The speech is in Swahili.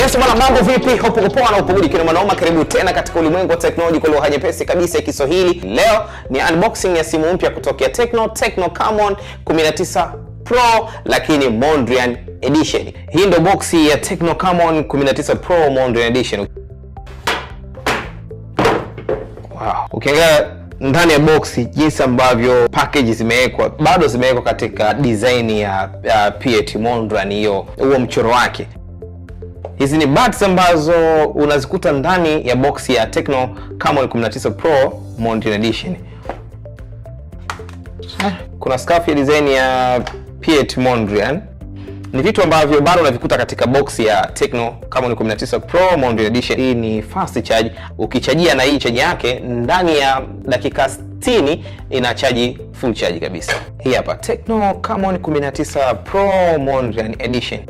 Yes bwana, mambo vipi? Hope uko poa na upo good kina mwanaume. Karibu tena katika ulimwengu wa teknolojia kwa lugha nyepesi kabisa ya Kiswahili. Leo ni unboxing ya simu mpya kutoka Tecno Camon 19 Pro lakini Mondrian Edition. Hii ndio boxi ya Tecno Camon 19 Pro Mondrian Edition. Wow. Ukiangalia ndani ya boxi jinsi ambavyo package zimewekwa, bado zimewekwa katika design ya Piet Mondrian, huo mchoro wake. Hizi ni buds ambazo unazikuta ndani ya box ya Tecno Camon 19 Pro Mondrian Edition. Kuna scarf ya design ya Piet Mondrian. Ni vitu ambavyo bado unavikuta katika box ya Tecno Camon 19 Pro Mondrian Edition. Hii ni fast charge. Ukichajia na hii chaji yake ndani ya dakika 60 inachaji full charge kabisa. Hii hapa Tecno Camon 19 Pro Mondrian Edition.